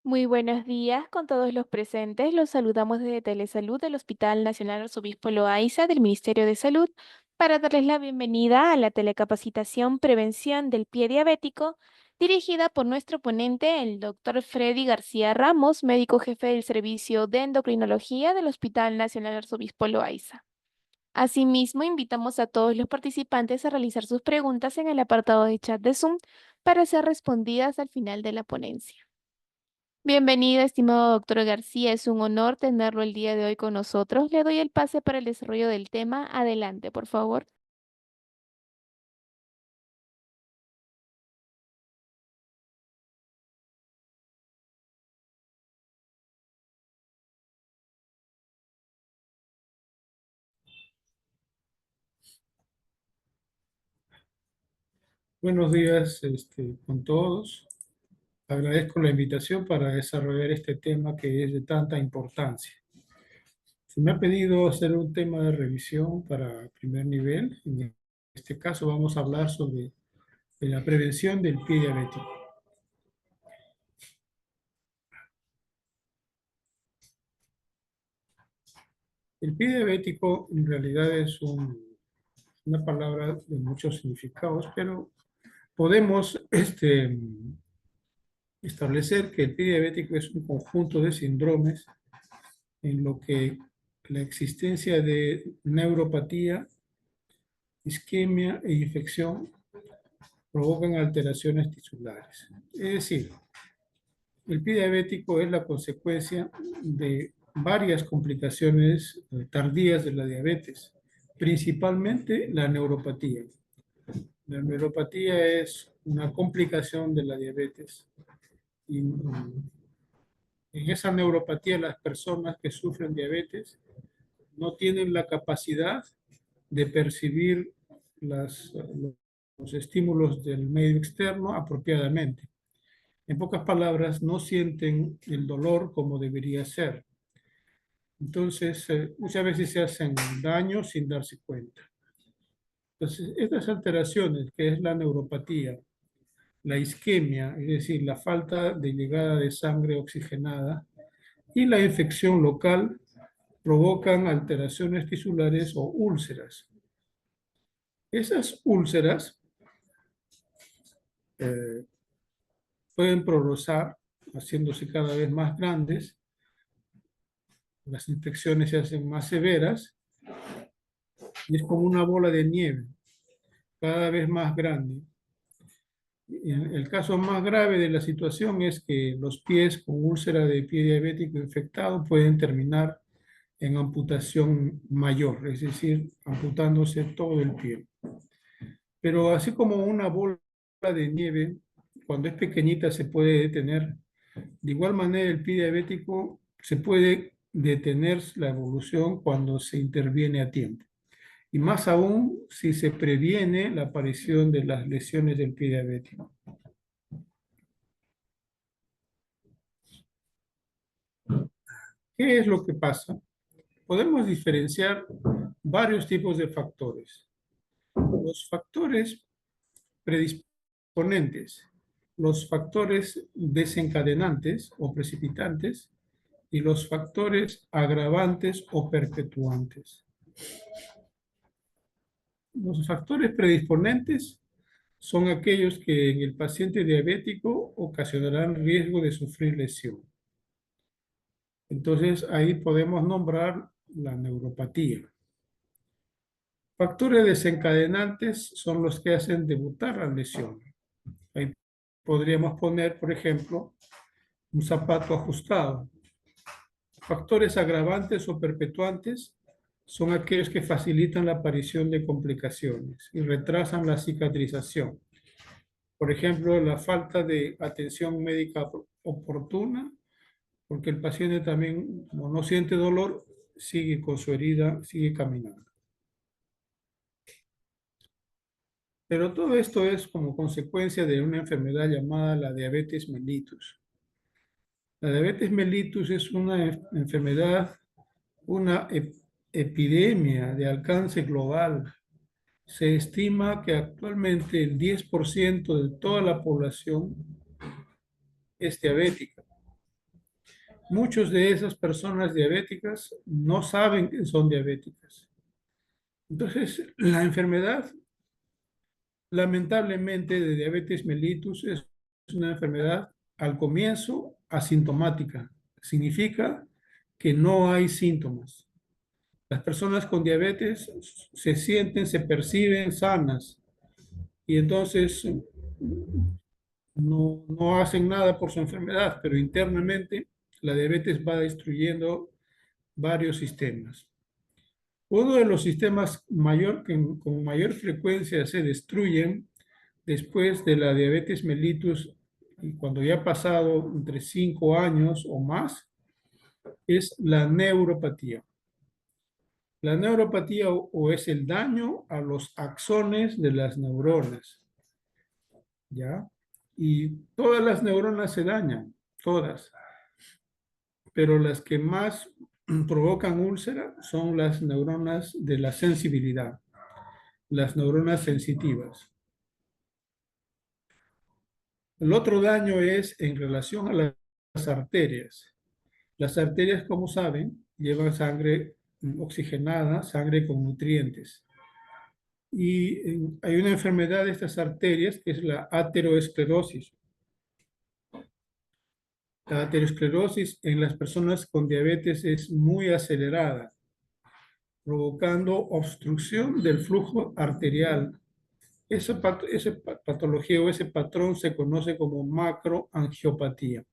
Muy buenos días con todos los presentes. Los saludamos desde Telesalud del Hospital Nacional Arzobispo Loaiza del Ministerio de Salud para darles la bienvenida a la telecapacitación Prevención del Pie Diabético, dirigida por nuestro ponente, el doctor Freddy García Ramos, médico jefe del Servicio de Endocrinología del Hospital Nacional Arzobispo Loaiza. Asimismo, invitamos a todos los participantes a realizar sus preguntas en el apartado de chat de Zoom para ser respondidas al final de la ponencia. Bienvenido, estimado doctor García. Es un honor tenerlo el día de hoy con nosotros. Le doy el pase para el desarrollo del tema. Adelante, por favor. Buenos días con todos. Agradezco la invitación para desarrollar este tema que es de tanta importancia. Se me ha pedido hacer un tema de revisión para primer nivel. En este caso vamos a hablar sobre la prevención del pie diabético. El pie diabético en realidad es una palabra de muchos significados, pero podemos establecer que el pie diabético es un conjunto de síndromes en lo que la existencia de neuropatía, isquemia e infección provocan alteraciones tisulares. Es decir, el pie diabético es la consecuencia de varias complicaciones tardías de la diabetes, principalmente la neuropatía. La neuropatía es una complicación de la diabetes y en esa neuropatía las personas que sufren diabetes no tienen la capacidad de percibir los estímulos del medio externo apropiadamente. En pocas palabras, no sienten el dolor como debería ser. Entonces, muchas veces se hacen daño sin darse cuenta. Entonces, estas alteraciones, que es la neuropatía, la isquemia, es decir, la falta de llegada de sangre oxigenada, y la infección local, provocan alteraciones tisulares o úlceras. Esas úlceras eh, pueden progresar, haciéndose cada vez más grandes, las infecciones se hacen más severas y es como una bola de nieve, cada vez más grande. El caso más grave de la situación es que los pies con úlcera de pie diabético infectado pueden terminar en amputación mayor, es decir, amputándose todo el pie. Pero así como una bola de nieve, cuando es pequeñita se puede detener, de igual manera el pie diabético se puede detener la evolución cuando se interviene a tiempo. Y más aún si se previene la aparición de las lesiones del pie diabético. ¿Qué es lo que pasa? Podemos diferenciar varios tipos de factores. Los factores predisponentes, los factores desencadenantes o precipitantes y los factores agravantes o perpetuantes. Los factores predisponentes son aquellos que en el paciente diabético ocasionarán riesgo de sufrir lesión. Entonces ahí podemos nombrar la neuropatía. Factores desencadenantes son los que hacen debutar la lesión. Ahí podríamos poner, por ejemplo, un zapato ajustado. Factores agravantes o perpetuantes son aquellos que facilitan la aparición de complicaciones y retrasan la cicatrización. Por ejemplo, la falta de atención médica oportuna, porque el paciente también, como no siente dolor, sigue con su herida, sigue caminando. Pero todo esto es como consecuencia de una enfermedad llamada la diabetes mellitus. La diabetes mellitus es una enfermedad, una epidemia de alcance global. Se estima que actualmente el 10% de toda la población es diabética. Muchas de esas personas diabéticas no saben que son diabéticas. Entonces, la enfermedad, lamentablemente, de diabetes mellitus es una enfermedad al comienzo asintomática. Significa que no hay síntomas. Las personas con diabetes se sienten, se perciben sanas y entonces no hacen nada por su enfermedad, pero internamente la diabetes va destruyendo varios sistemas. Uno de los sistemas con mayor frecuencia se destruyen después de la diabetes mellitus y cuando ya ha pasado entre 5 años o más, es la neuropatía. La neuropatía o es el daño a los axones de las neuronas, ¿ya? Y todas las neuronas se dañan, todas, pero las que más provocan úlcera son las neuronas de la sensibilidad, las neuronas sensitivas. El otro daño es en relación a las arterias. Las arterias, como saben, llevan sangre oxigenada, sangre con nutrientes. Y hay una enfermedad de estas arterias que es la ateroesclerosis. La aterosclerosis en las personas con diabetes es muy acelerada, provocando obstrucción del flujo arterial. Esa patología o ese patrón se conoce como macroangiopatía.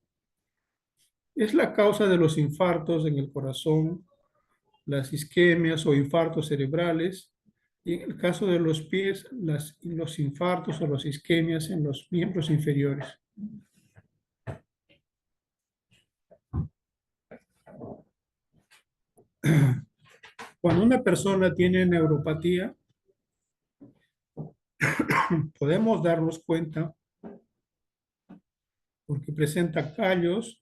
Es la causa de los infartos en el corazón, las isquemias o infartos cerebrales, y en el caso de los pies, los infartos o las isquemias en los miembros inferiores. Cuando una persona tiene neuropatía, podemos darnos cuenta porque presenta callos,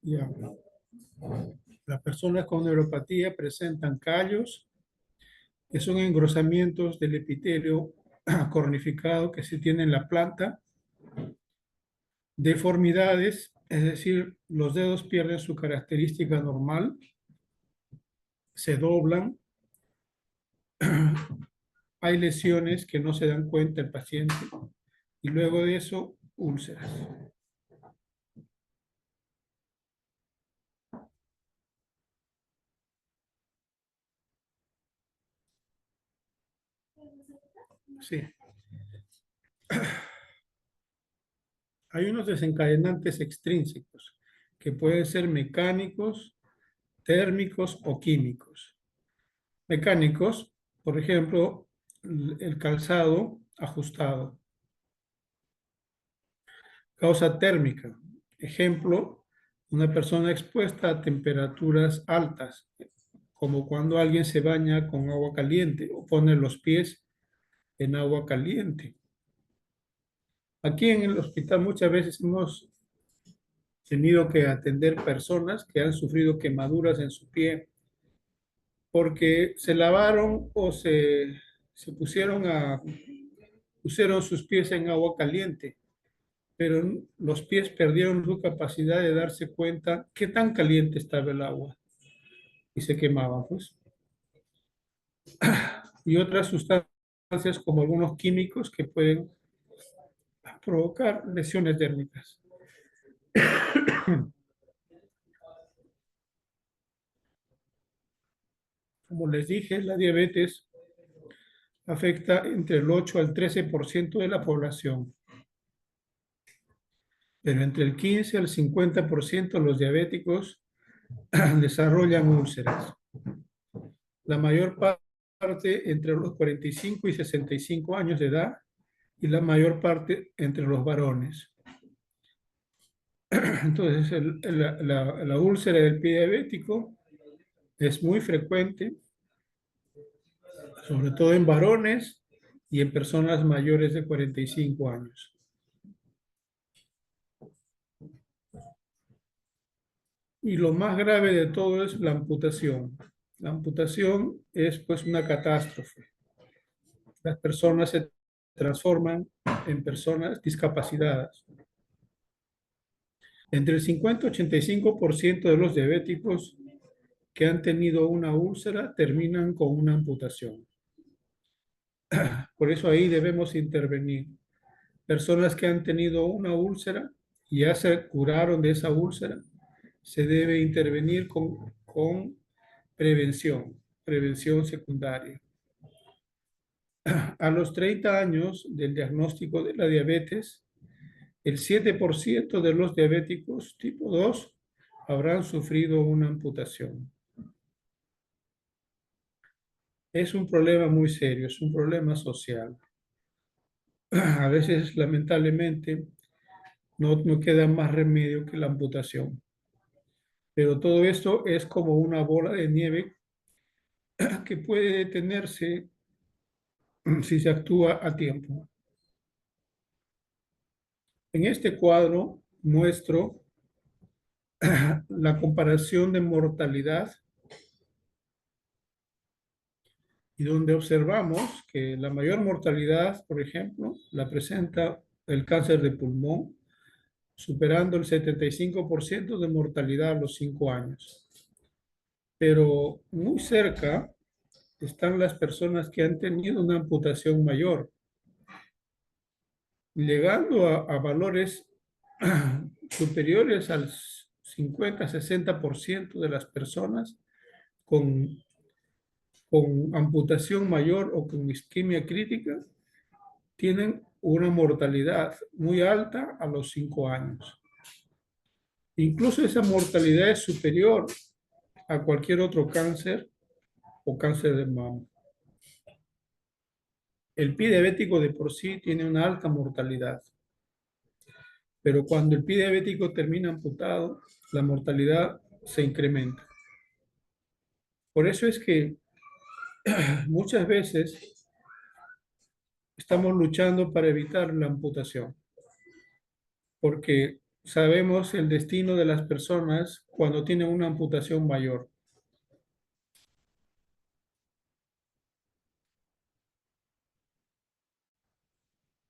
ya. Las personas con neuropatía presentan callos, que son engrosamientos del epitelio cornificado que se tiene en la planta, deformidades, es decir, los dedos pierden su característica normal, se doblan, hay lesiones que no se dan cuenta el paciente y luego de eso, úlceras. Sí. Hay unos desencadenantes extrínsecos que pueden ser mecánicos, térmicos o químicos. Mecánicos, por ejemplo, el calzado ajustado. Causa térmica. Ejemplo, una persona expuesta a temperaturas altas, como cuando alguien se baña con agua caliente o pone los pies en agua caliente. Aquí en el hospital muchas veces hemos tenido que atender personas que han sufrido quemaduras en su pie porque se lavaron o se pusieron sus pies en agua caliente, pero los pies perdieron su capacidad de darse cuenta qué tan caliente estaba el agua y se quemaban, pues. Y otras sustancias como algunos químicos que pueden provocar lesiones dérmicas. Como les dije, la diabetes afecta entre el 8 al 13% de la población, pero entre el 15 al 50% de los diabéticos desarrollan úlceras. La mayor parte entre los 45 y 65 años de edad y la mayor parte entre los varones. Entonces, la úlcera del pie diabético es muy frecuente sobre todo en varones y en personas mayores de 45 años. Y lo más grave de todo es la amputación. La amputación es pues una catástrofe. Las personas se transforman en personas discapacitadas. Entre el 50 y 85% de los diabéticos que han tenido una úlcera terminan con una amputación. Por eso ahí debemos intervenir. Personas que han tenido una úlcera y ya se curaron de esa úlcera, se debe intervenir con prevención secundaria. A los 30 años del diagnóstico de la diabetes, el 7% de los diabéticos tipo 2 habrán sufrido una amputación. Es un problema muy serio, es un problema social. A veces, lamentablemente, no queda más remedio que la amputación. Pero todo esto es como una bola de nieve que puede detenerse si se actúa a tiempo. En este cuadro muestro la comparación de mortalidad y donde observamos que la mayor mortalidad, por ejemplo, la presenta el cáncer de pulmón, superando el 75% de mortalidad a los 5 años. Pero muy cerca están las personas que han tenido una amputación mayor, llegando a valores superiores al 50-60% de las personas con, con amputación mayor o con isquemia crítica tienen una mortalidad muy alta a los 5 años. Incluso esa mortalidad es superior a cualquier otro cáncer o cáncer de mama. El pie diabético de por sí tiene una alta mortalidad, pero cuando el pie diabético termina amputado, la mortalidad se incrementa. Por eso es que muchas veces estamos luchando para evitar la amputación, porque sabemos el destino de las personas cuando tienen una amputación mayor.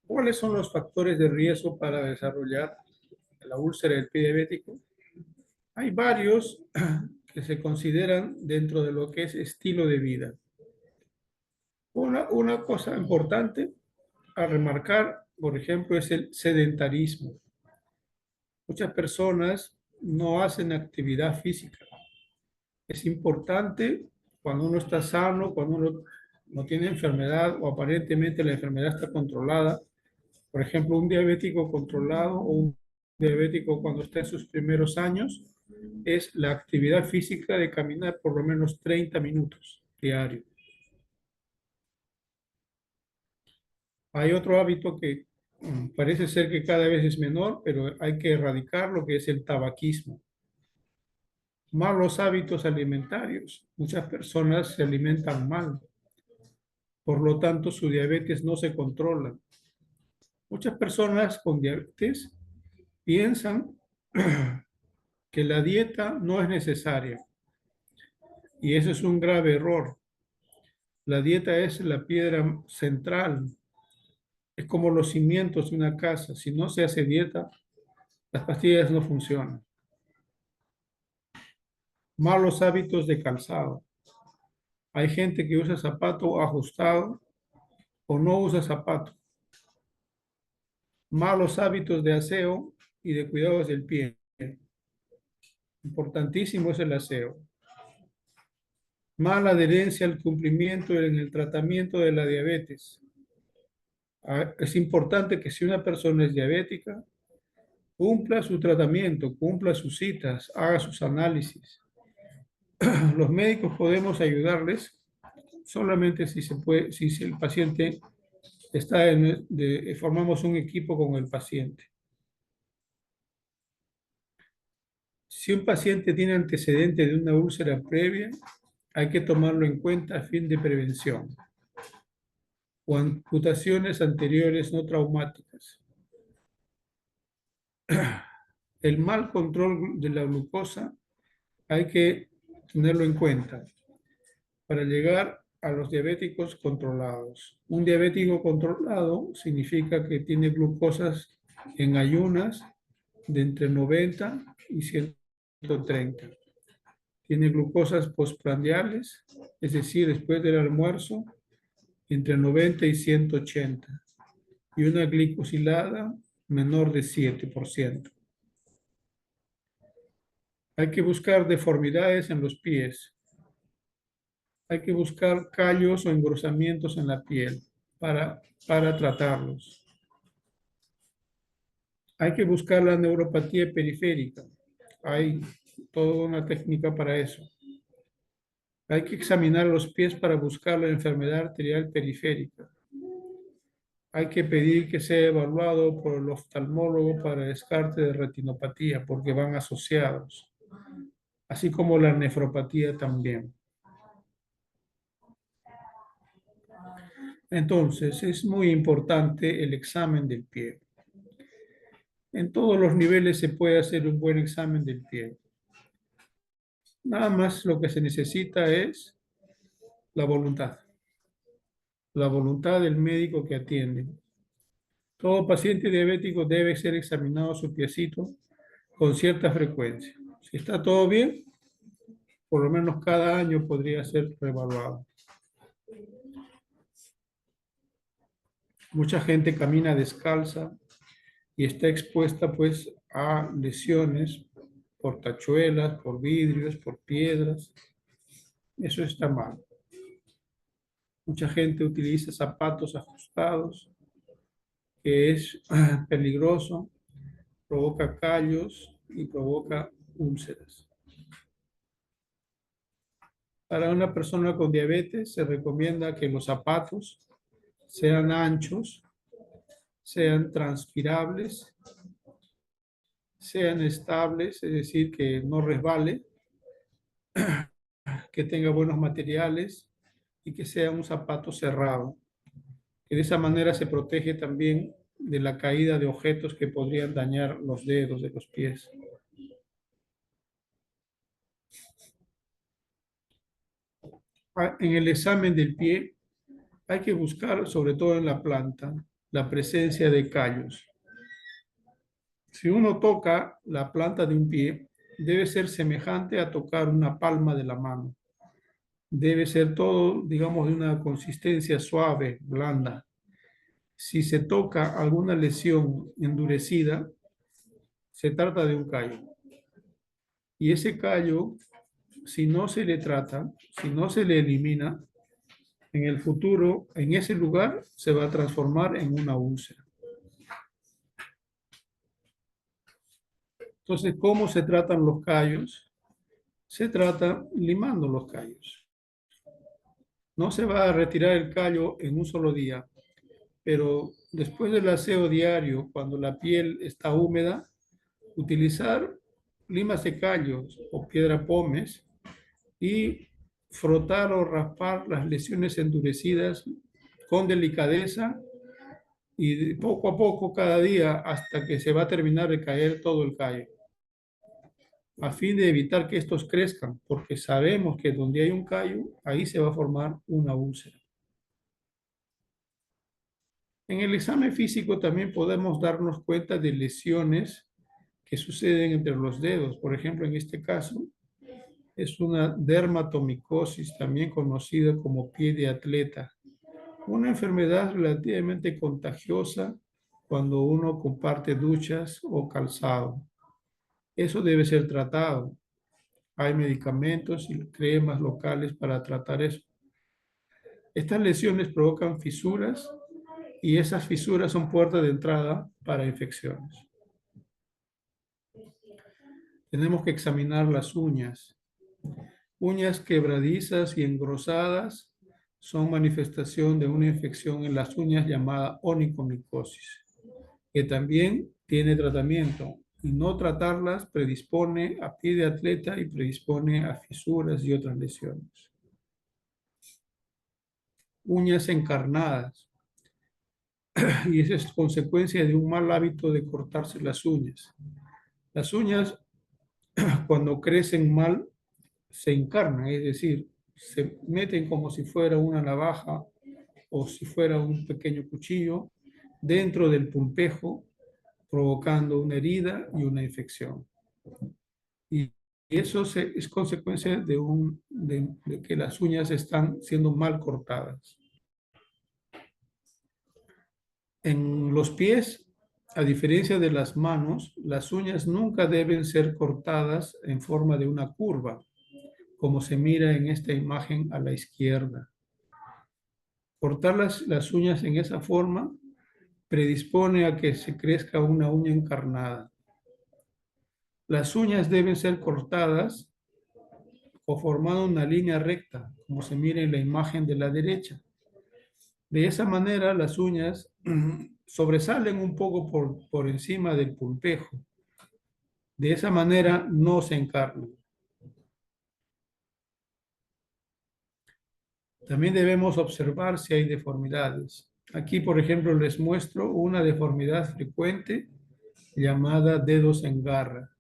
¿Cuáles son los factores de riesgo para desarrollar la úlcera del pie diabético? Hay varios que se consideran dentro de lo que es estilo de vida. Una cosa importante a remarcar, por ejemplo, es el sedentarismo. Muchas personas no hacen actividad física. Es importante cuando uno está sano, cuando uno no tiene enfermedad o aparentemente la enfermedad está controlada. Por ejemplo, un diabético controlado o un diabético cuando está en sus primeros años es la actividad física de caminar por lo menos 30 minutos diario. Hay otro hábito que parece ser que cada vez es menor, pero hay que erradicar lo que es el tabaquismo. Malos hábitos alimentarios. Muchas personas se alimentan mal. Por lo tanto, su diabetes no se controla. Muchas personas con diabetes piensan que la dieta no es necesaria. Y eso es un grave error. La dieta es la piedra central. Es como los cimientos de una casa. Si no se hace dieta, las pastillas no funcionan. Malos hábitos de calzado. Hay gente que usa zapato ajustado o no usa zapato. Malos hábitos de aseo y de cuidados del pie. Importantísimo es el aseo. Mala adherencia al cumplimiento en el tratamiento de la diabetes. Es importante que si una persona es diabética, cumpla su tratamiento, cumpla sus citas, haga sus análisis. Los médicos podemos ayudarles solamente si se puede, si el paciente está formamos un equipo con el paciente. Si un paciente tiene antecedente de una úlcera previa, hay que tomarlo en cuenta a fin de prevención. o amputaciones anteriores no traumáticas. El mal control de la glucosa hay que tenerlo en cuenta para llegar a los diabéticos controlados. Un diabético controlado significa que tiene glucosas en ayunas de entre 90 y 130. Tiene glucosas postprandiales, es decir, después del almuerzo, entre 90 y 180. Y una glicosilada menor de 7%. Hay que buscar deformidades en los pies. Hay que buscar callos o engrosamientos en la piel para tratarlos. Hay que buscar la neuropatía periférica. Hay toda una técnica para eso. Hay que examinar los pies para buscar la enfermedad arterial periférica. Hay que pedir que sea evaluado por el oftalmólogo para descarte de retinopatía, porque van asociados, así como la nefropatía también. Entonces, es muy importante el examen del pie. En todos los niveles se puede hacer un buen examen del pie. Nada más lo que se necesita es la voluntad del médico que atiende. Todo paciente diabético debe ser examinado su piecito con cierta frecuencia. Si está todo bien, por lo menos cada año podría ser reevaluado. Mucha gente camina descalza y está expuesta pues a lesiones por tachuelas, por vidrios, por piedras. Eso está mal. Mucha gente utiliza zapatos ajustados, que es peligroso, provoca callos y provoca úlceras. Para una persona con diabetes se recomienda que los zapatos sean anchos, sean transpirables, sean estables, es decir, que no resbale, que tenga buenos materiales y que sea un zapato cerrado. Que de esa manera se protege también de la caída de objetos que podrían dañar los dedos de los pies. En el examen del pie hay que buscar, sobre todo en la planta, la presencia de callos. Si uno toca la planta de un pie, debe ser semejante a tocar una palma de la mano. Debe ser todo, digamos, de una consistencia suave, blanda. Si se toca alguna lesión endurecida, se trata de un callo. Y ese callo, si no se le trata, si no se le elimina, en el futuro, en ese lugar, se va a transformar en una úlcera. Entonces, ¿cómo se tratan los callos? Se trata limando los callos. No se va a retirar el callo en un solo día, pero después del aseo diario, cuando la piel está húmeda, utilizar limas de callos o piedra pómez y frotar o raspar las lesiones endurecidas con delicadeza y poco a poco cada día hasta que se va a terminar de caer todo el callo, a fin de evitar que estos crezcan, porque sabemos que donde hay un callo, ahí se va a formar una úlcera. En el examen físico también podemos darnos cuenta de lesiones que suceden entre los dedos. Por ejemplo, en este caso, es una dermatomicosis, también conocida como pie de atleta. Una enfermedad relativamente contagiosa cuando uno comparte duchas o calzado. Eso debe ser tratado. Hay medicamentos y cremas locales para tratar eso. Estas lesiones provocan fisuras y esas fisuras son puertas de entrada para infecciones. Tenemos que examinar las uñas. Uñas quebradizas y engrosadas son manifestación de una infección en las uñas llamada onicomicosis, que también tiene tratamiento, y no tratarlas predispone a pie de atleta y predispone a fisuras y otras lesiones. Uñas encarnadas. y esa es consecuencia de un mal hábito de cortarse las uñas. Las uñas, cuando crecen mal, se encarnan, es decir, se meten como si fuera una navaja o si fuera un pequeño cuchillo dentro del pulpejo, provocando una herida y una infección. Y eso es consecuencia de que las uñas están siendo mal cortadas. En los pies, a diferencia de las manos, las uñas nunca deben ser cortadas en forma de una curva, como se mira en esta imagen a la izquierda. Cortar las uñas en esa forma predispone a que se crezca una uña encarnada. Las uñas deben ser cortadas o formando una línea recta, como se mira en la imagen de la derecha. De esa manera, las uñas sobresalen un poco por encima del pulpejo. De esa manera, no se encarnan. También debemos observar si hay deformidades. Aquí, por ejemplo, les muestro una deformidad frecuente llamada dedos en garra.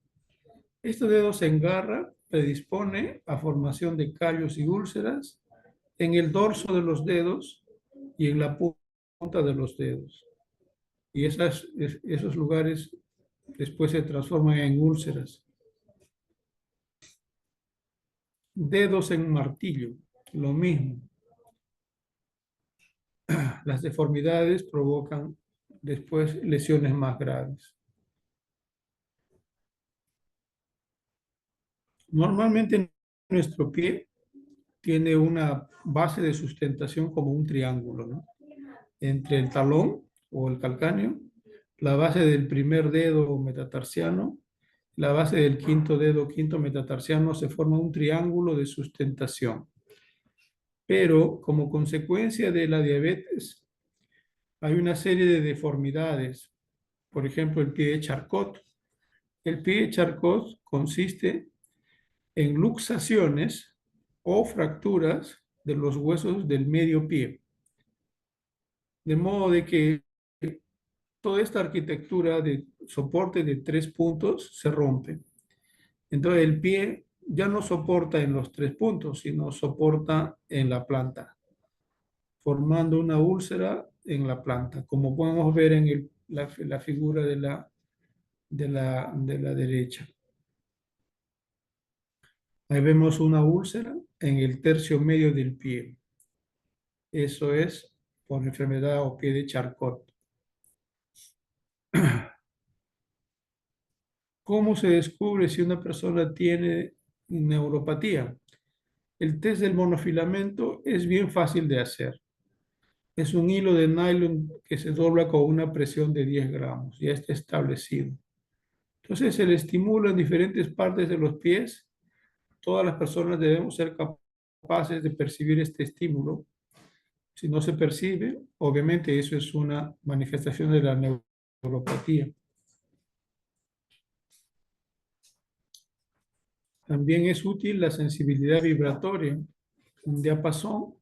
Estos dedos en garra predispone a formación de callos y úlceras en el dorso de los dedos y en la punta de los dedos. Y esos lugares después se transforman en úlceras. Dedos en martillo, lo mismo. Las deformidades provocan después lesiones más graves. Normalmente nuestro pie tiene una base de sustentación como un triángulo, ¿no? Entre el talón o el calcáneo, la base del primer dedo metatarsiano, la base del quinto dedo, quinto metatarsiano, se forma un triángulo de sustentación. Pero como consecuencia de la diabetes, hay una serie de deformidades. Por ejemplo, el pie de Charcot. El pie de Charcot consiste en luxaciones o fracturas de los huesos del medio pie. De modo de que toda esta arquitectura de soporte de 3 puntos se rompe. Entonces el pie ya no soporta en los 3 puntos, sino soporta en la planta, formando una úlcera en la planta, como podemos ver en la figura de la derecha. Ahí vemos una úlcera en el tercio medio del pie. Eso es por enfermedad o pie de Charcot. ¿Cómo se descubre si una persona tiene neuropatía? El test del monofilamento es bien fácil de hacer. Es un hilo de nylon que se dobla con una presión de 10 gramos. Ya está establecido. Entonces se le estimula en diferentes partes de los pies. Todas las personas debemos ser capaces de percibir este estímulo. Si no se percibe, obviamente eso es una manifestación de la neuropatía. También es útil la sensibilidad vibratoria, un diapasón,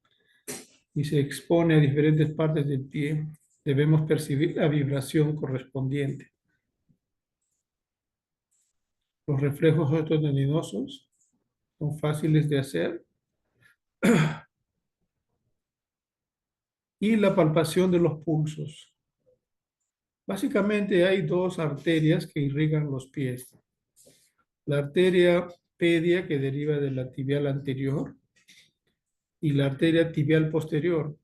y se expone a diferentes partes del pie. Debemos percibir la vibración correspondiente. Los reflejos osteotendinosos son fáciles de hacer. Y la palpación de los pulsos. Básicamente hay dos arterias que irrigan los pies. La arteria pedia, que deriva de la tibial anterior, y la arteria tibial posterior.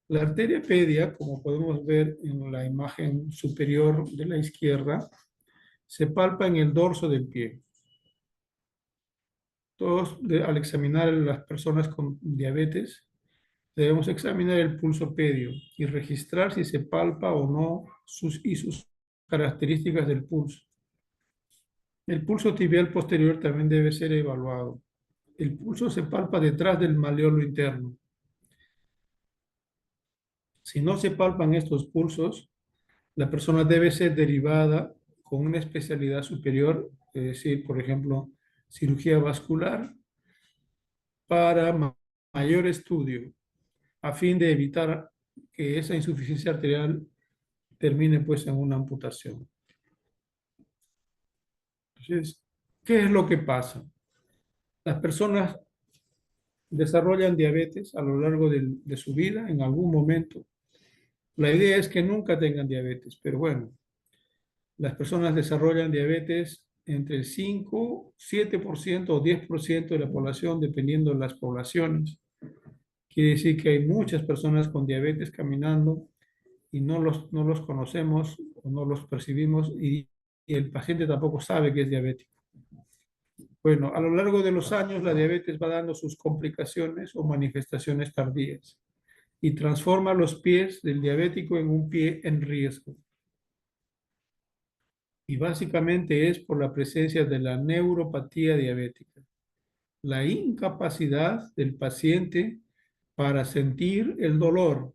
La arteria pedia, como podemos ver en la imagen superior de la izquierda, se palpa en el dorso del pie. Todos, al examinar a las personas con diabetes, debemos examinar el pulso pedio y registrar si se palpa o no sus características del pulso. El pulso tibial posterior también debe ser evaluado. El pulso se palpa detrás del maleolo interno. Si no se palpan estos pulsos, la persona debe ser derivada con una especialidad superior, es decir, por ejemplo, cirugía vascular, para mayor estudio, a fin de evitar que esa insuficiencia arterial termine pues en una amputación. Entonces, ¿qué es lo que pasa? Las personas desarrollan diabetes a lo largo de su vida en algún momento. La idea es que nunca tengan diabetes, pero bueno, las personas desarrollan diabetes entre el 5, 7% o 10% de la población, dependiendo de las poblaciones. Quiere decir que hay muchas personas con diabetes caminando y no los conocemos o no los percibimos y el paciente tampoco sabe que es diabético. Bueno, a lo largo de los años la diabetes va dando sus complicaciones o manifestaciones tardías y transforma los pies del diabético en un pie en riesgo. Y básicamente es por la presencia de la neuropatía diabética, la incapacidad del paciente para sentir el dolor.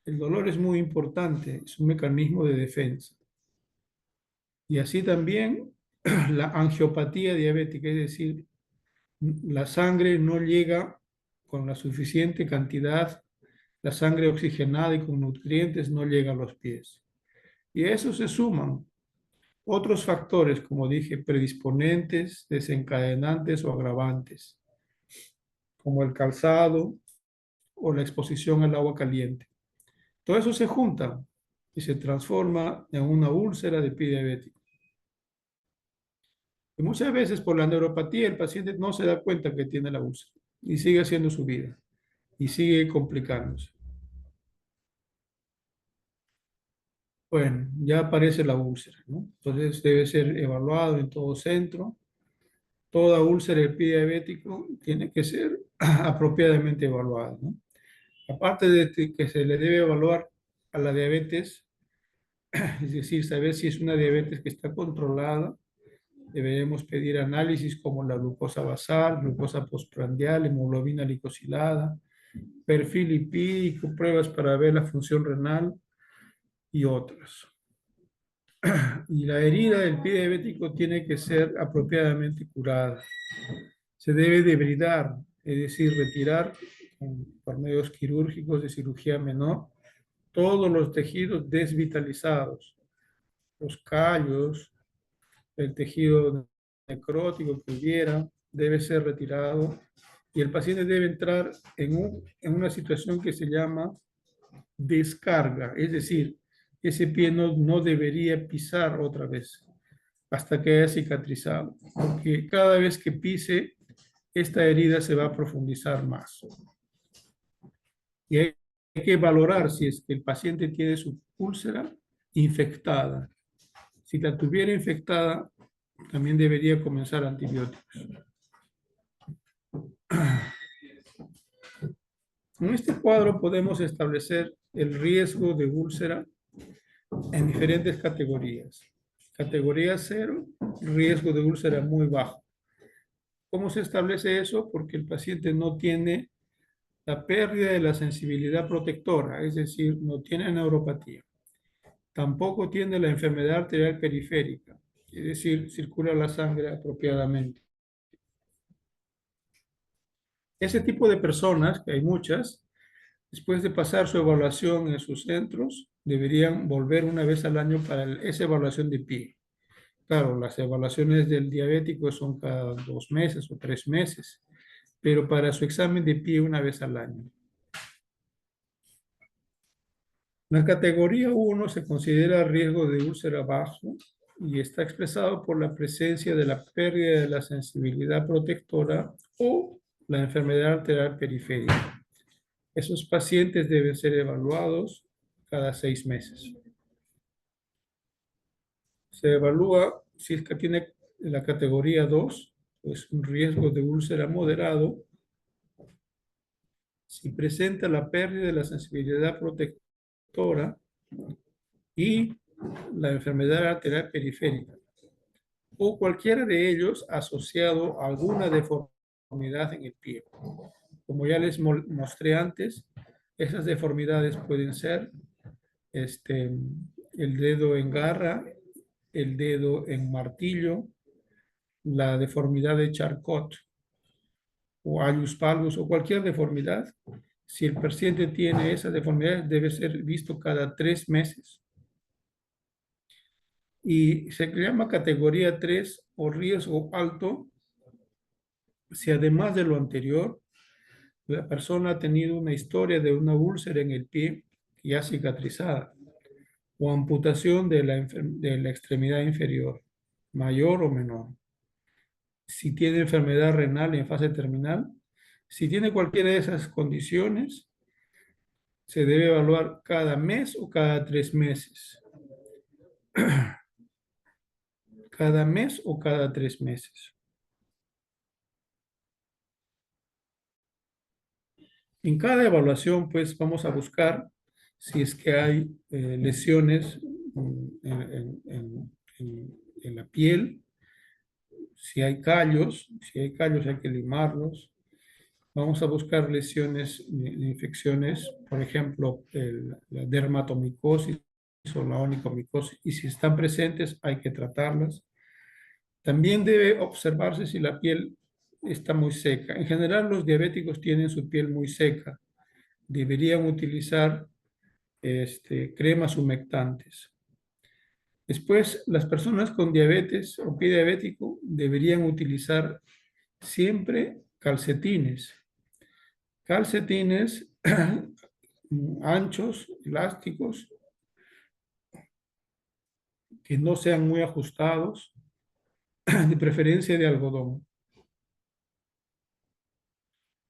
El dolor es muy importante, es un mecanismo de defensa. Y así también la angiopatía diabética, es decir, la sangre no llega con la suficiente cantidad, la sangre oxigenada y con nutrientes no llega a los pies. Y a eso se suman otros factores, como dije, predisponentes, desencadenantes o agravantes, como el calzado o la exposición al agua caliente. Todo eso se junta y se transforma en una úlcera de pie diabético. Y muchas veces por la neuropatía el paciente no se da cuenta que tiene la úlcera y sigue haciendo su vida y sigue complicándose. Bueno, ya aparece la úlcera, ¿no? Entonces debe ser evaluado en todo centro. Toda úlcera del pie diabético tiene que ser apropiadamente evaluada, ¿no? Aparte de que se le debe evaluar a la diabetes, es decir, saber si es una diabetes que está controlada, deberemos pedir análisis como la glucosa basal, glucosa postprandial, hemoglobina glicosilada, perfil lipídico, pruebas para ver la función renal y otras. Y la herida del pie diabético tiene que ser apropiadamente curada. Se debe debridar, es decir, retirar por medios quirúrgicos de cirugía menor todos los tejidos desvitalizados, los callos, el tejido necrótico que hubiera, debe ser retirado y el paciente debe entrar en una situación que se llama descarga, es decir, ese pie no debería pisar otra vez hasta que haya cicatrizado, porque cada vez que pise, esta herida se va a profundizar más. Y hay que valorar si es que el paciente tiene su úlcera infectada. Si la tuviera infectada, también debería comenzar antibióticos. En este cuadro podemos establecer el riesgo de úlcera en diferentes categorías. Categoría 0, riesgo de úlcera muy bajo. ¿Cómo se establece eso? Porque el paciente no tiene la pérdida de la sensibilidad protectora, es decir, no tiene neuropatía. Tampoco tiene la enfermedad arterial periférica, es decir, circula la sangre apropiadamente. Ese tipo de personas, que hay muchas, después de pasar su evaluación en sus centros, deberían volver una vez al año para esa evaluación de pie. Claro, las evaluaciones del diabético son cada 2 meses o 3 meses, pero para su examen de pie una vez al año. La categoría 1 se considera riesgo de úlcera bajo y está expresado por la presencia de la pérdida de la sensibilidad protectora o la enfermedad arterial periférica. Esos pacientes deben ser evaluados cada 6 meses. Se evalúa si es que tiene la categoría 2, pues un riesgo de úlcera moderado, si presenta la pérdida de la sensibilidad protectora y la enfermedad arterial periférica, o cualquiera de ellos asociado a alguna deformidad en el pie. Como ya les mostré antes, esas deformidades pueden ser el dedo en garra, el dedo en martillo, la deformidad de Charcot o Hallus valgus o cualquier deformidad Si el paciente tiene esa deformidad, debe ser visto cada 3 meses. Y se llama categoría 3 o riesgo alto si además de lo anterior, la persona ha tenido una historia de una úlcera en el pie ya cicatrizada o amputación de la extremidad inferior, mayor o menor. Si tiene enfermedad renal en fase terminal, si tiene cualquiera de esas condiciones, se debe evaluar cada mes o cada 3 meses. Cada mes o cada 3 meses. En cada evaluación, pues, vamos a buscar si es que hay lesiones en la piel, si hay callos hay que limarlos. Vamos a buscar lesiones, infecciones, por ejemplo, la dermatomicosis o la onicomicosis, y si están presentes hay que tratarlas. También debe observarse si la piel está muy seca. En general, los diabéticos tienen su piel muy seca. Deberían utilizar cremas humectantes. Después, las personas con diabetes o pie diabético deberían utilizar siempre calcetines. Calcetines anchos, elásticos, que no sean muy ajustados, de preferencia de algodón.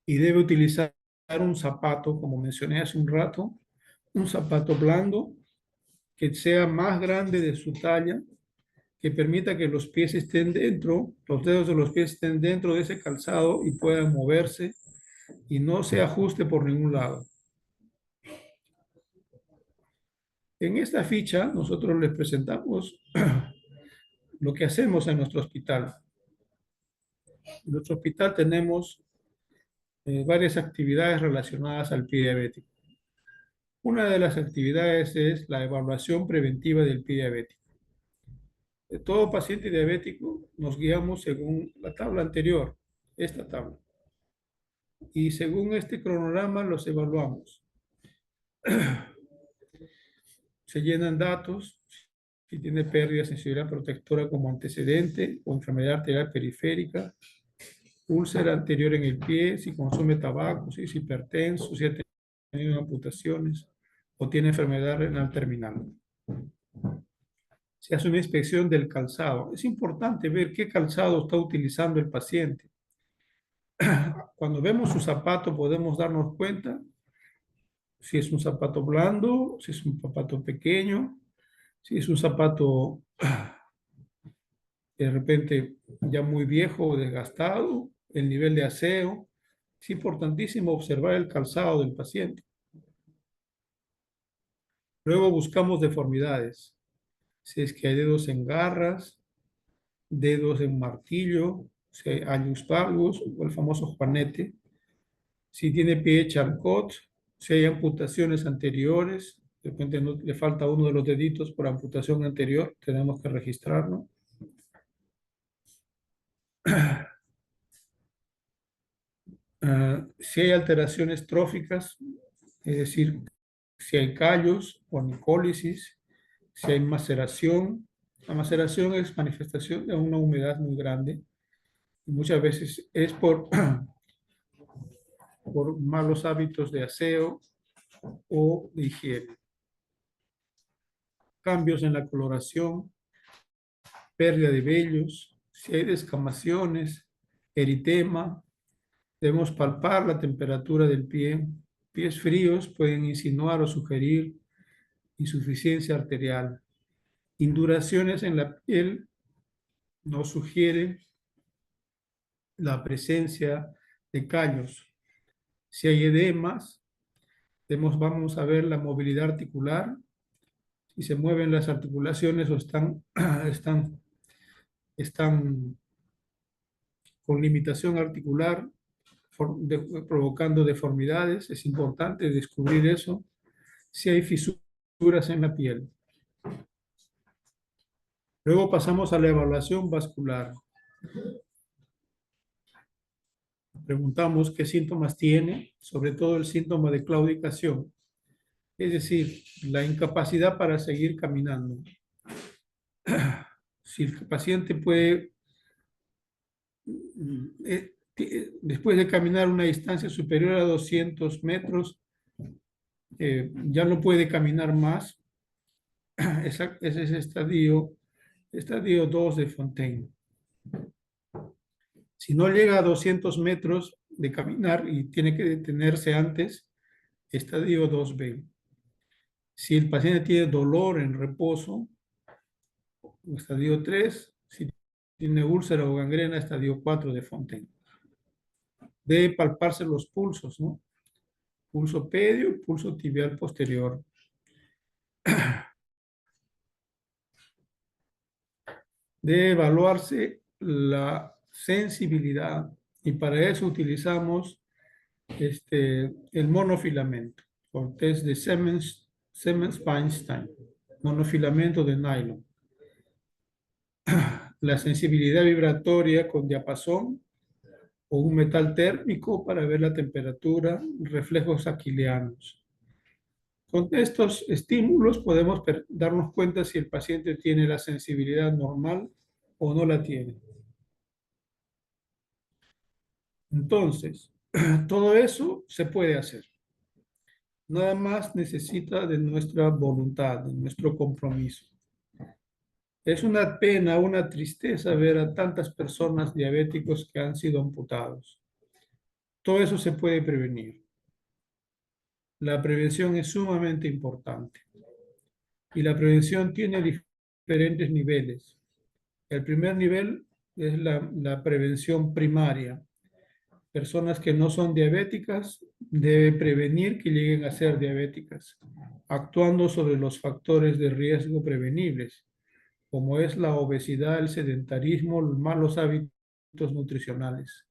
Y debe utilizar un zapato, como mencioné hace un rato, un zapato blando que sea más grande de su talla, que permita que los pies estén dentro, los dedos de los pies estén dentro de ese calzado y puedan moverse y no se ajuste por ningún lado. En esta ficha nosotros les presentamos lo que hacemos en nuestro hospital. En nuestro hospital tenemos varias actividades relacionadas al pie diabético. Una de las actividades es la evaluación preventiva del pie diabético. De todo paciente diabético nos guiamos según la tabla anterior, esta tabla. Y según este cronograma los evaluamos. Se llenan datos, si tiene pérdida de sensibilidad protectora como antecedente o enfermedad arterial periférica, úlcera anterior en el pie, si consume tabaco, si es hipertenso, si ha tenido amputaciones o tiene enfermedad renal terminal. Se hace una inspección del calzado. Es importante ver qué calzado está utilizando el paciente. Cuando vemos su zapato podemos darnos cuenta si es un zapato blando, si es un zapato pequeño, si es un zapato de repente ya muy viejo o desgastado, el nivel de aseo. Es importantísimo observar el calzado del paciente. Luego buscamos deformidades. Si es que hay dedos en garras, dedos en martillo, si hay hallux valgus o el famoso juanete. Si tiene pie charcot, si hay amputaciones anteriores, de repente le falta uno de los deditos por amputación anterior, tenemos que registrarlo. Si hay alteraciones tróficas, es decir, si hay callos o nicólisis, si hay maceración. La maceración es manifestación de una humedad muy grande y muchas veces es por malos hábitos de aseo o de higiene. Cambios en la coloración, pérdida de vellos, si hay descamaciones, eritema, debemos palpar la temperatura del pie. Pies fríos pueden insinuar o sugerir insuficiencia arterial. Induraciones en la piel nos sugieren la presencia de callos. Si hay edemas, vamos a ver la movilidad articular, si se mueven las articulaciones o están con limitación articular, provocando deformidades. Es importante descubrir eso. Si hay fisuras en la piel. Luego pasamos a la evaluación vascular. Preguntamos qué síntomas tiene, sobre todo el síntoma de claudicación, es decir, la incapacidad para seguir caminando. Si el paciente puede, después de caminar una distancia superior a 200 metros, ya no puede caminar más, ese es estadio 2 de Fontaine. Si no llega a 200 metros de caminar y tiene que detenerse antes, estadio 2B. Si el paciente tiene dolor en reposo, estadio 3. Si tiene úlcera o gangrena, estadio 4 de Fontaine. Debe palparse los pulsos, ¿no? Pulso pedio, pulso tibial posterior. Debe evaluarse la sensibilidad y para eso utilizamos el monofilamento, o test de Siemens-Weinstein, monofilamento de nylon. La sensibilidad vibratoria con diapasón o un metal térmico para ver la temperatura, reflejos aquileanos. Con estos estímulos podemos darnos cuenta si el paciente tiene la sensibilidad normal o no la tiene. Entonces, todo eso se puede hacer. Nada más necesita de nuestra voluntad, de nuestro compromiso. Es una pena, una tristeza ver a tantas personas diabéticos que han sido amputados. Todo eso se puede prevenir. La prevención es sumamente importante. Y la prevención tiene diferentes niveles. El primer nivel es la prevención primaria. Personas que no son diabéticas deben prevenir que lleguen a ser diabéticas, actuando sobre los factores de riesgo prevenibles, como es la obesidad, el sedentarismo, los malos hábitos nutricionales.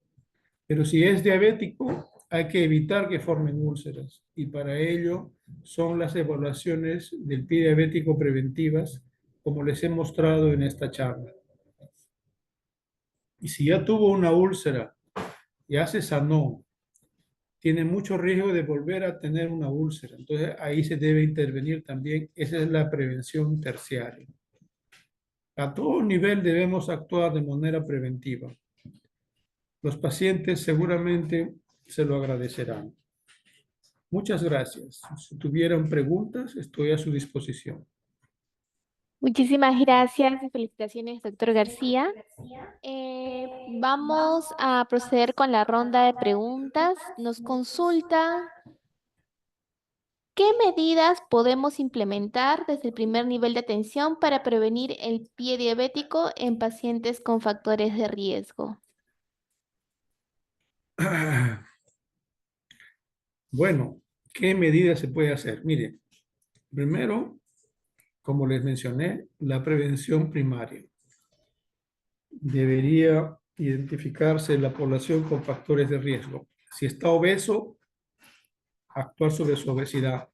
Pero si es diabético, hay que evitar que formen úlceras y para ello son las evaluaciones del pie diabético preventivas, como les he mostrado en esta charla. Y si ya tuvo una úlcera, ya se sanó, tiene mucho riesgo de volver a tener una úlcera. Entonces ahí se debe intervenir también. Esa es la prevención terciaria. A todo nivel debemos actuar de manera preventiva. Los pacientes seguramente se lo agradecerán. Muchas gracias. Si tuvieran preguntas, estoy a su disposición. Muchísimas gracias y felicitaciones, doctor García. Vamos a proceder con la ronda de preguntas. Nos consulta, ¿qué medidas podemos implementar desde el primer nivel de atención para prevenir el pie diabético en pacientes con factores de riesgo? Bueno, ¿qué medidas se puede hacer? Mire, primero, como les mencioné, la prevención primaria. Debería identificarse la población con factores de riesgo. Si está obeso, actuar sobre su obesidad.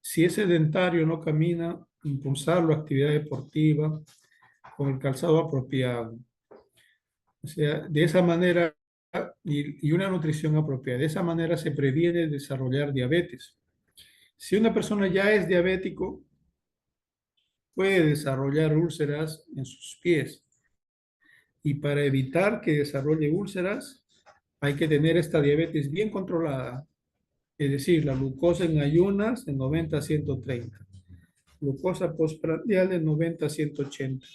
Si es sedentario, no camina, impulsar la actividad deportiva con el calzado apropiado. O sea, de esa manera, y una nutrición apropiada, de esa manera se previene desarrollar diabetes. Si una persona ya es diabético, puede desarrollar úlceras en sus pies. Y para evitar que desarrolle úlceras, hay que tener esta diabetes bien controlada. Es decir, la glucosa en ayunas de 90 a 130. Glucosa postprandial de 90 a 180.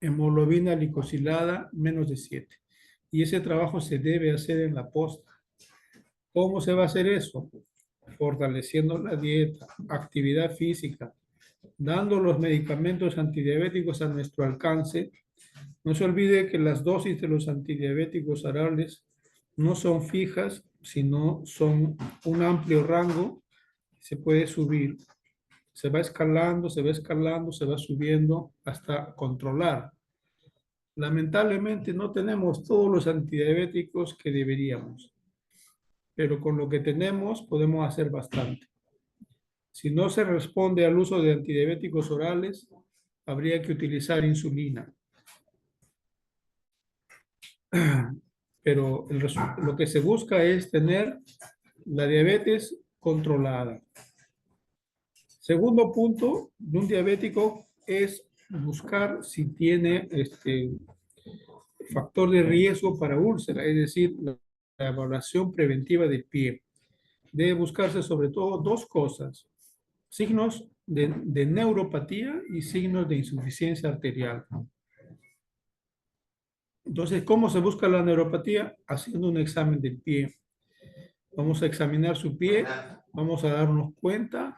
Hemoglobina glicosilada menos de 7. Y ese trabajo se debe hacer en la posta. ¿Cómo se va a hacer eso? Fortaleciendo la dieta, actividad física, dando los medicamentos antidiabéticos a nuestro alcance. No se olvide que las dosis de los antidiabéticos orales no son fijas, sino son un amplio rango. Se puede subir, se va escalando, se va escalando, se va subiendo hasta controlar. Lamentablemente no tenemos todos los antidiabéticos que deberíamos, pero con lo que tenemos podemos hacer bastante. Si no se responde al uso de antidiabéticos orales, habría que utilizar insulina. pero lo que se busca es tener la diabetes controlada. Segundo punto de un diabético es buscar si tiene factor de riesgo para úlcera, es decir, la evaluación preventiva del pie. Debe buscarse sobre todo dos cosas: signos de neuropatía y signos de insuficiencia arterial. Entonces, ¿cómo se busca la neuropatía? Haciendo un examen del pie. Vamos a examinar su pie, vamos a darnos cuenta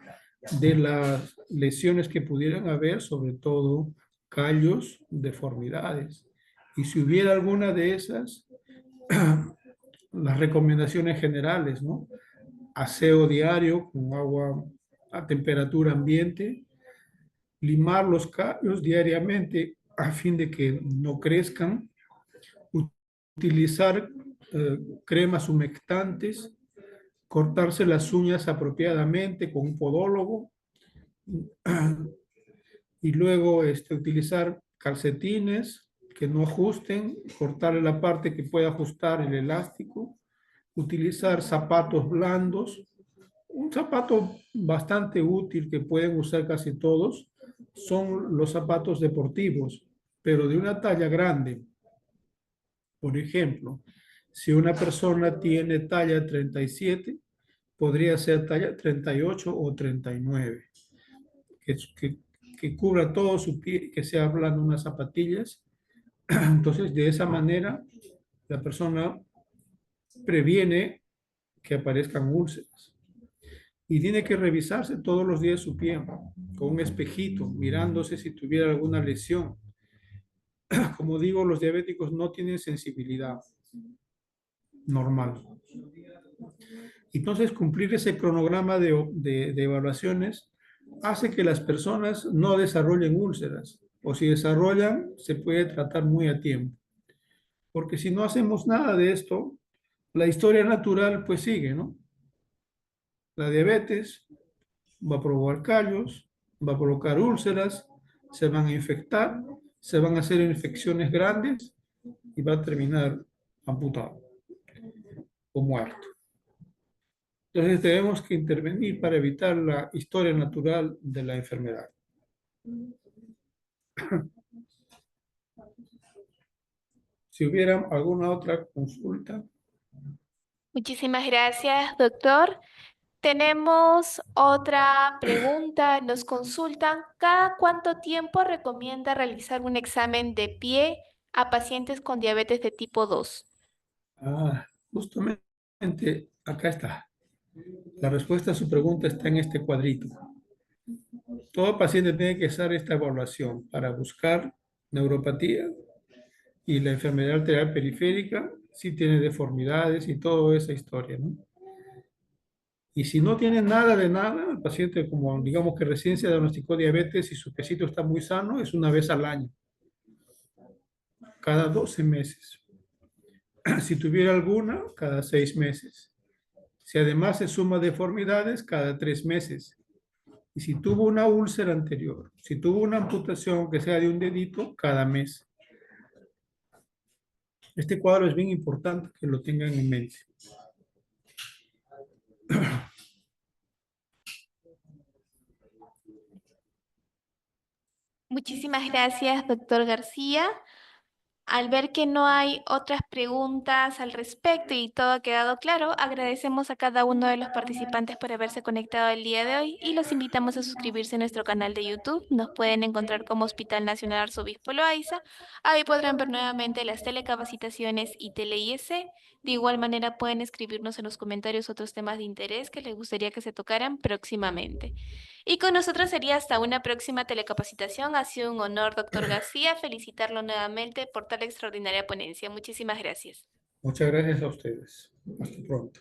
de las lesiones que pudieran haber, sobre todo callos, deformidades. Y si hubiera alguna de esas, las recomendaciones generales, ¿no? Aseo diario con agua a temperatura ambiente, limar los callos diariamente a fin de que no crezcan, utilizar cremas humectantes, cortarse las uñas apropiadamente con un podólogo y luego utilizar calcetines que no ajusten, cortarle la parte que pueda ajustar el elástico, utilizar zapatos blandos. Un zapato bastante útil que pueden usar casi todos son los zapatos deportivos, pero de una talla grande. Por ejemplo, si una persona tiene talla 37, podría ser talla 38 o 39, que, que, que cubra todo su pie, que se hablan unas zapatillas. Entonces, de esa manera, la persona previene que aparezcan úlceras. Y tiene que revisarse todos los días su pie con un espejito, mirándose si tuviera alguna lesión. Como digo, los diabéticos no tienen sensibilidad normal. Entonces, cumplir ese cronograma de evaluaciones hace que las personas no desarrollen úlceras, o si desarrollan, se puede tratar muy a tiempo. Porque si no hacemos nada de esto, la historia natural pues sigue, ¿no? La diabetes va a provocar callos, va a provocar úlceras, se van a infectar, se van a hacer infecciones grandes y va a terminar amputado o muerto. Entonces debemos que intervenir para evitar la historia natural de la enfermedad. Si hubiera alguna otra consulta. Muchísimas gracias, doctor. Tenemos otra pregunta. Nos consultan, ¿cada cuánto tiempo recomienda realizar un examen de pie a pacientes con diabetes de tipo 2? Justamente acá está. La respuesta a su pregunta está en este cuadrito. Todo paciente tiene que hacer esta evaluación para buscar neuropatía y la enfermedad arterial periférica, si tiene deformidades y toda esa historia, ¿no? Y si no tiene nada de nada, el paciente, como digamos que recién se diagnosticó diabetes y su pesito está muy sano, es una vez al año, cada 12 meses. Si tuviera alguna, cada 6 meses. Si además se suma deformidades, cada 3 meses. Y si tuvo una úlcera anterior, si tuvo una amputación que sea de un dedito, cada mes. Este cuadro es bien importante que lo tengan en mente. Muchísimas gracias, doctor García. Al ver que no hay otras preguntas al respecto y todo ha quedado claro, agradecemos a cada uno de los participantes por haberse conectado el día de hoy y los invitamos a suscribirse a nuestro canal de YouTube. Nos pueden encontrar como Hospital Nacional Arzobispo Loaiza. Ahí podrán ver nuevamente las telecapacitaciones y tele-IS. De igual manera pueden escribirnos en los comentarios otros temas de interés que les gustaría que se tocaran próximamente. Y con nosotros sería hasta una próxima telecapacitación. Ha sido un honor, doctor García, felicitarlo nuevamente por tal extraordinaria ponencia. Muchísimas gracias. Muchas gracias a ustedes. Hasta pronto.